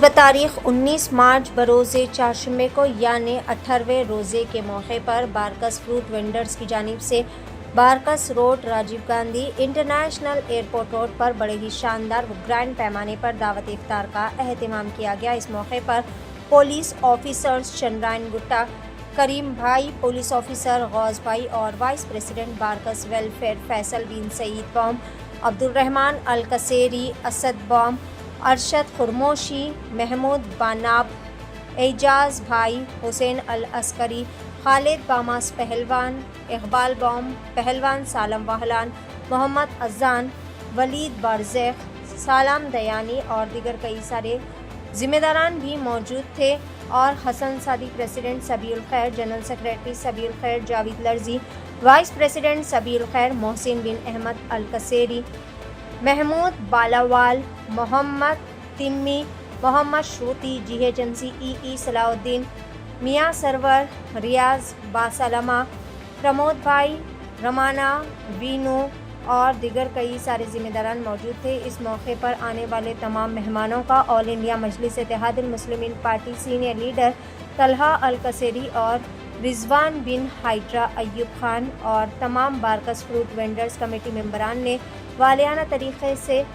तारीख 19 मार्च बरोज़े चारशंबे को यानी 18वें रोज़े के मौके पर बारकस फ्रूट वेंडर्स की जानिब से Barkas road Rajiv Gandhi international airport road पर बड़े ही शानदार व ग्रैंड पैमाने पर दावत इफ्तार का अहतमाम किया गया। इस मौके पर पुलिस ऑफिसर्स चंद्रायन गुट्टा, करीम भाई, पुलिस ऑफिसर गौस भाई और vice president Barkas welfare Faisal Bin Saeed Baom, Abdul Rahman Al Kaseri, Asad Baom, Arshad Khurmoshi, Mahmood Banab, Ejaz भाई, हुसैन अल अस्करी, खालिद बामास पहलवान, इकबाल बॉम पहलवान, सालम वाहलान, मोहम्मद अजान, वलीद बारज़ेख, सालाम दयानी और दीगर कई सारे ज़िम्मेदारान भी मौजूद थे। और हसन सादी प्रेसिडेंट सबीउल खैर, जनरल सेक्रेटरी सबीउल खैर जावेद लर्जी, वाइस प्रेसिडेंट सबीउल खैर मोहसिन बिन अहमद अल कसेरी, महमूद बालावाल, मोहम्मद तिम्मी, मोहम्मद श्रुति, जीएचएमसी ई सलाउद्दीन, मियाँ सरवर, रियाज बासलमा, प्रमोद भाई, रमाना, वीनू और दिगर कई सारे ज़िम्मेदारान मौजूद थे। इस मौके पर आने वाले तमाम मेहमानों का ऑल इंडिया मजलिस Ittehadul Muslimeen party senior leader Talha अल कसेरी और रिजवान बिन हाइड्रा अय्यूब खान और तमाम बारकस फ्रूट वेंडर्स कमेटी मेंबरान ने वालियाना तरीक़े से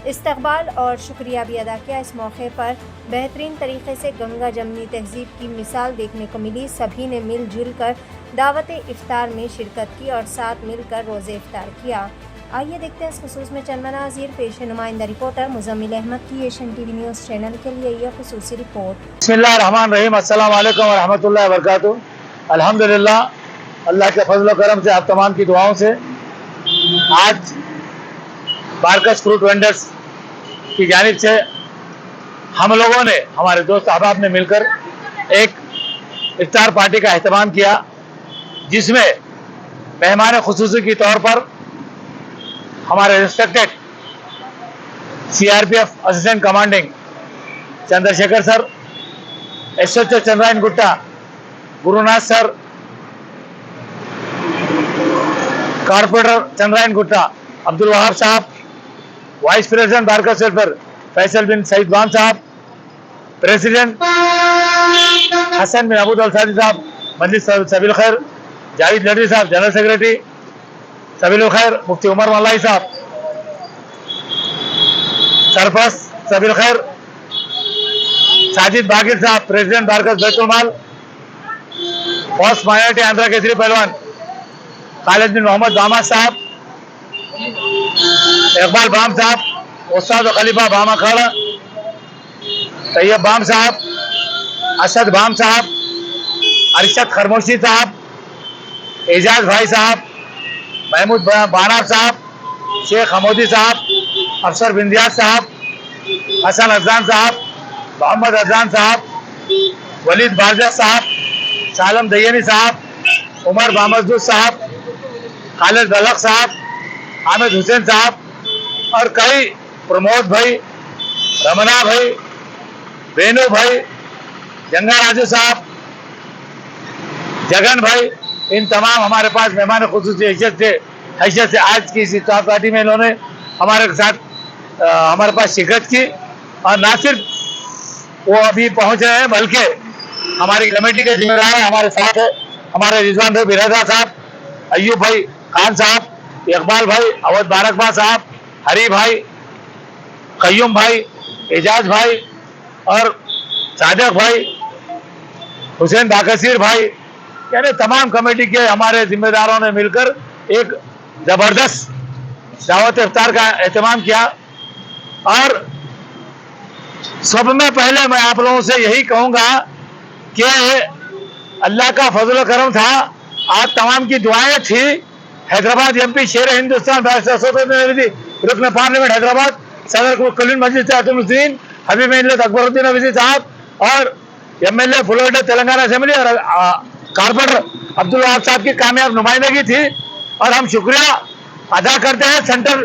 इस्तकबाल और शुक्रिया भी अदा किया। इस मौके पर बेहतरीन तरीके से गंगा जमनी तहज़ीब की मिसाल देखने को मिली। सभी ने मिलजुल कर दावत इफ्तार में शिरकत की और साथ मिलकर रोज़े इफ्तार किया। आइए देखते हैं इस खुसूस में चंद मनाज़िर। पेश नुमाइंदा रिपोर्टर मुज़म्मिल अहमद की एशियन टीवी न्यूज़ चैनल के लिए यह खुसूसी रिपोर्ट। बिस्मिल्लाहिर्रहमानिर्रहीम, अस्सलाम वालेकुम व रहमतुल्लाहि व बरकातुहू। अल्हम्दुलिल्लाह, अल्लाह के फजल करम से, आप तमाम की दुआओं से आज बारकस फ्रूट वेंडर्स की जानिब से हम लोगों ने, हमारे दोस्त अहबाब ने मिलकर एक इफ्तार पार्टी का अहतमाम किया, जिसमें मेहमान खुसूसी के तौर पर हमारे respected CRPF assistant commanding Chandrashekar sir, SHO Chandrayan Gutta, Gurunath sir, corporator Chandrayan Gutta, Abdul Wahab साहब, vice president Barkas welfare Faisal Bin Saeed Baom साहब, प्रेसिडेंट हसन बिन अबूद अल सादी साहब, मजलिस सबील खैर जावेद लर्जी साहब, जनरल सेक्रेटरी सबील खैर मुफ्ती उमर मल्लाई साहब, सरपरस्त सबील खैर साजिद बागिर साहब, प्रेसिडेंट बारकस बैतुल माल, फर्स्ट माइनॉरिटी आंध्रा केसरी पहलवान खालिद बिन मोहम्मद बामा साहब, इकबाल बाम साहब, उस्ताद खलीफा बामा खाड़ा, तैयब बाम साहब, असद बाम साहब, अरशद खरमोशी साहब, एजाज भाई साहब, महमूद बानाब साहब, शेख हमोदी साहब, अफसर बिंदियाज साहब, हसन अजान साहब, मोहम्मद अजान साहब, वलीद बारजा साहब, सालम दयानी साहब, उमर बामजदूद साहब, खालिद बलख साहब, हामिद हुसैन साहब और कई, प्रमोद भाई, रमना भाई, बेनू भाई, जंगा राजू साहब, जगन भाई, इन तमाम हमारे पास मेहमान खुसूसी हैसियत से आज की इस इफ्तार पार्टी में इन्होंने हमारे साथ हमारे पास शिरकत की। और ना सिर्फ वो अभी पहुंच रहे हैं, बल्कि हमारी कमेटी के जिम्मेदार हैं, हमारे साथ है हमारे रिजवान भाई बिरादा साहब, अय्यूब भाई खान साहब, इकबाल भाई, अवध बारकबा साहब, हरी भाई, कय्यूम भाई, एजाज भाई और सादक भाई, हुसैन बाकसीर भाई, यानी तमाम कमेटी के हमारे जिम्मेदारों ने मिलकर एक ज़बरदस्त दावत इफ्तार का एहतमाम किया। और सब में पहले मैं आप लोगों से यही कहूँगा कि अल्लाह का फजल करम था, आज तमाम की दुआएं थी। हैदराबाद एमपी शेर हिंदुस्तान रुकन पार्लियामेंट हैदराबाद, सदर कलीन मजलिस मुस्लिमीन हबीब मिल्लत अकबरुद्दीन अवीसी साहब और एमएलए फ्लोरिडा तेलंगाना असेंबली और कारपोरेटर अब्दुल वहाब साहब की कामयाब नुमाइंदगी थी। और हम शुक्रिया अदा करते हैं, सेंटर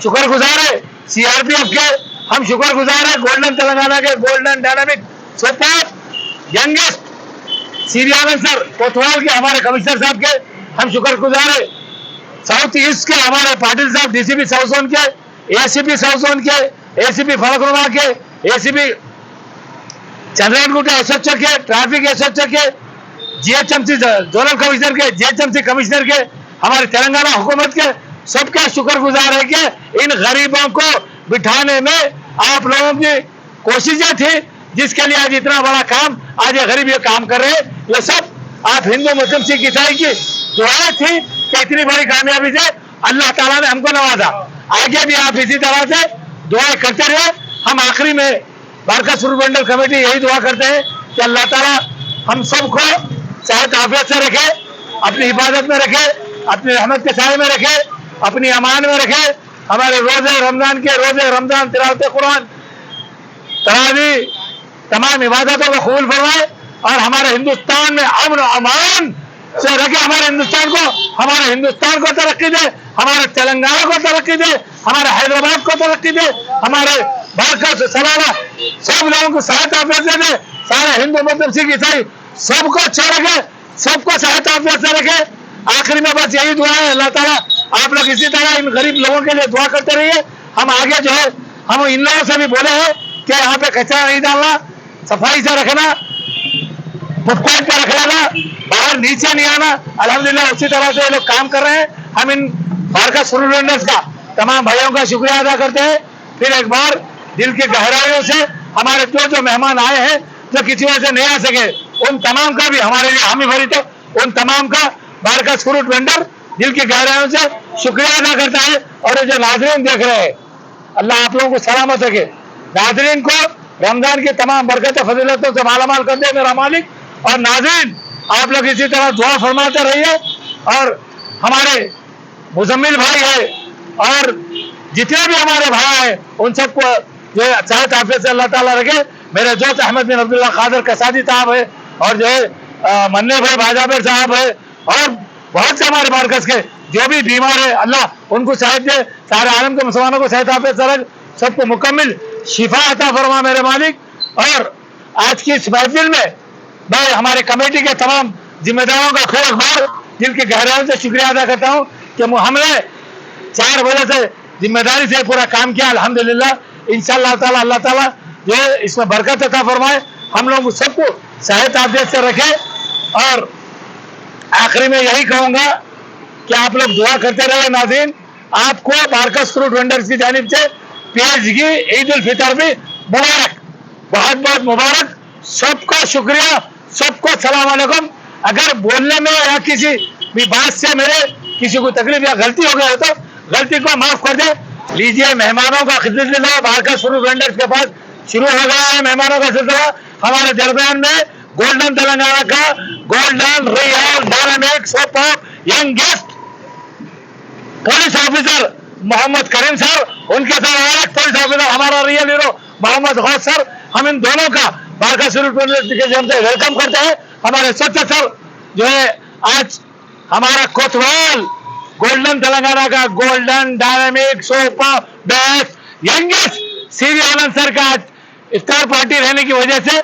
शुक्रगुजार है सीआरपीएफ के, हम शुक्रगुजार है गोल्डन तेलंगाना के, गोल्डन डायनामिक सुपर यंगेस्ट सीरियान सर कोतवाल के, हमारे कमिश्नर साहब के हम शुक्रगुजार है। साउथ ईस्ट के हमारे पाटिल साहब, डीसीपी साउथ जोन के, एसीपी साउथ जोन के, एसीपी फलकनुमा के, एसीपी चंद्रगुट्टा एसएचओ के, ट्रैफिक एसएचओ के, जीएचएमसी जोनल कमिश्नर के, जीएचएमसी कमिश्नर के, हमारे तेलंगाना हुकूमत के, सबका शुक्रगुजार है कि इन गरीबों को बिठाने में आप लोगों की कोशिशें थी, जिसके लिए आज इतना बड़ा काम, आज ये गरीब ये काम कर रहे हैं। ये सब आप हिंदू मुस्लिम सिख ईसाई की दुआएं थी कि इतनी बड़ी कामयाबी से अल्लाह ताला ने हमको नवाजा। आगे भी आप इसी तरह से दुआएं करते रहे। हम आखिरी में बारकस फ्रूट वेंडर कमेटी यही दुआ करते हैं कि अल्लाह ताला हम सबको सेहत आफियत से रखे, अपनी हिफाजत में रखे, अपनी रहमत के साए में रखे, अपनी अमान में रखे। हमारे रोजे रमजान के रोजे रमजान, तिलावत कुरान, तरावी, तमाम इबादतों को कबूल फरमाए और हमारे हिंदुस्तान में अमन अमान से रखे। हमारे हिंदुस्तान को तरक्की दे, हमारे तेलंगाना को तरक्की दे, हमारे हैदराबाद को तरक्की दे, हमारे बारकस सलाला सब लोगों को सेहत आफियत से दे। सारे हिंदू मुस्लिम सिख ईसाई सबको अच्छा रखे, सबको सेहत आफियत से रखे। आखिरी में बस यही दुआ है, अल्लाह ताला आप लोग इसी तरह इन गरीब लोगों के लिए दुआ करते रहिए। हम आगे जो है हम इन लोगों से भी बोले हैं कि यहाँ पे कचरा नहीं डालना, सफाई से रखना, फुटपाथ पे रख लेना, बाहर नीचे नहीं आना। अल्हम्दुलिल्लाह उसी तरह से ये लोग काम कर रहे हैं। हम इन बारकस फ्रूट वेंडर्स का तमाम भाइयों का शुक्रिया अदा करते हैं। फिर एक बार दिल की गहराइयों से हमारे जो मेहमान आए हैं, जो किसी वजह से नहीं आ सके, उन तमाम का भी हमारे लिए हामी भरी तो उन तमाम का बारकस फ्रूट वेंडर दिल की गहराइयों से शुक्रिया अदा करता है। और ये जो नाजरीन देख रहे हैं, अल्लाह आप लोगों को सलामत रखे, नाजरीन को रमजान की तमाम बरकत फजीलतों से मालामाल कर दे मेरा मालिक। और नाजरीन आप लोग इसी तरह दुआ फरमाते रहिए। और हमारे मुजम्मिल भाई है और जितने भी हमारे भाई हैं उन सबको जो है सेहत आफियत से अल्लाह ताला रखे। मेरे दोस्त अहमद बिन अब्दुल्ला कादर कसादी साहब है और जो है मन्ने भाई बाजाबिर साहब है और बहुत से हमारे बारकस के जो भी बीमार है, अल्लाह उनको सेहत दे, सारे आलम के मुसलमानों को सेहत आफियत से रख, सबको मुकम्मिल शिफा अता फरमा मेरे मालिक। और आज की इस महफिल में मैं हमारे कमेटी के तमाम जिम्मेदारों का फिर एक बार दिल की गहराइयों से शुक्रिया अदा करता हूँ कि हमने 4 बजे से जिम्मेदारी से पूरा काम किया। अल्हम्दुलिल्लाह इंशाअल्लाह ताला अल्लाह ताला जो है इसमें बरकत अता फरमाए, हम लोग सबको सेहत आफियत से रखे। और आखिरी में यही कहूँगा कि आप लोग दुआ करते रहे। नाज़रीन आपको बारकस फ्रूट वेंडर्स की जानिब से पेशगी ईद उल फितर भी मुबारक, बहुत बहुत मुबारक। सबका शुक्रिया, सबको सलाम अलैकुम। अगर बोलने में या किसी भी बात से मेरे किसी को तकलीफ या गलती हो गई हो तो गलती को माफ कर दे। लीजिए मेहमानों का खिदमत बारकस फ्रूट वेंडर्स के पास शुरू हो गया है मेहमानों का सिलसिला। हमारे दरमियान में गोल्डन तेलंगाना का golden real dynamic super youngest police officer Mohammed Karim sir, उनके साथ एक पुलिस ऑफिसर हमारा real hero Mohammed Gaus sir, हम इन दोनों का बारकस फ्रूट वेंडर्स के जन्म से वेलकम करते हैं। हमारे सच्चा सर जो है आज हमारा कोतवाल गोल्डन तेलंगाना का golden dynamic super best youngest CV Anand sir का आज इफ्तार पार्टी रहने की वजह से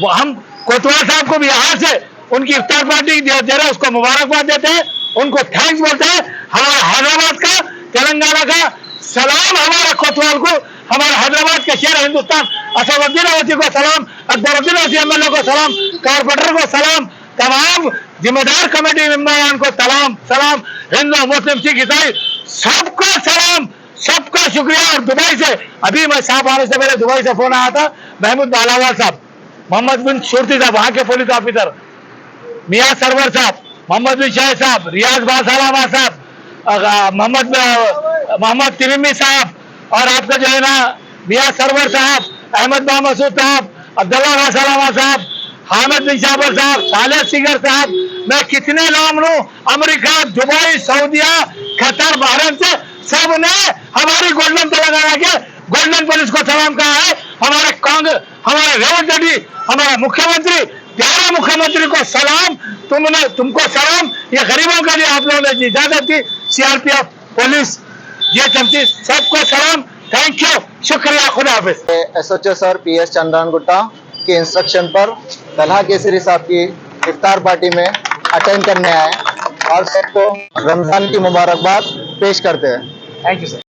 हम कोतवाल साहब को भी यहाँ से उनकी इफ्तार पार्टी जो दे रहे उसको मुबारकबाद देते हैं, उनको थैंक्स बोलते हैं। हमारा हैदराबाद का तेलंगाना का सलाम, हमारे कोतवाल को, हमारे हैदराबाद के शेर हिंदुस्तान असदुद्दीन अवैसी को सलाम, अकबरुद्दीन अवैसी एमएलए को सलाम, कारपोरेटर को सलाम, तमाम जिम्मेदार कमेटी मेंबरान को सलाम सलाम, हिंदू मुस्लिम सिख ईसाई सबको सलाम, सबका शुक्रिया। और दुबई से अभी मैं साहब आने से पहले दुबई से फोन आया था, महमूद बालावाल साहब, मोहम्मद बिन शुरती साहब वहाँ के पुलिस ऑफिसर, मियाँ सरवर साहब, मोहम्मद बिन शाह साहब, रियाज बासलामा साहब, मोहम्मद तिरमी साहब और आपका जो है ना मियाँ सरवर साहब, अहमद बा मसूद साहब, अब्दुल्ला बासलामा साहब, हामिद बिन शाबर साहब, सालेह सिगर साहब, मैं कितने नाम लूं, अमेरिका, दुबई, सऊदिया, कतर, बहरीन से सब ने हमारी गोल्डन तेलंगाना के गोल्डन पुलिस को सलाम कहा है। हमारे कांग्रेस, हमारे रेवंत रेड्डी, हमारा मुख्यमंत्री, प्यारे मुख्यमंत्री को सलाम, तुमको सलाम। ये गरीबों के लिए आप लोगों ने इजाजत दी, सीआरपीएफ, पुलिस, ये चमची सबको सलाम, थैंक यू, शुक्रिया, खुदा हाफिज। एसएचओ सर पीएस चंद्रगुट्टा के इंस्ट्रक्शन पर तलहा केसरी साहब की इफ्तार पार्टी में अटेंड करने आए और सबको रमजान की मुबारकबाद पेश करते हैं। Thank you sir.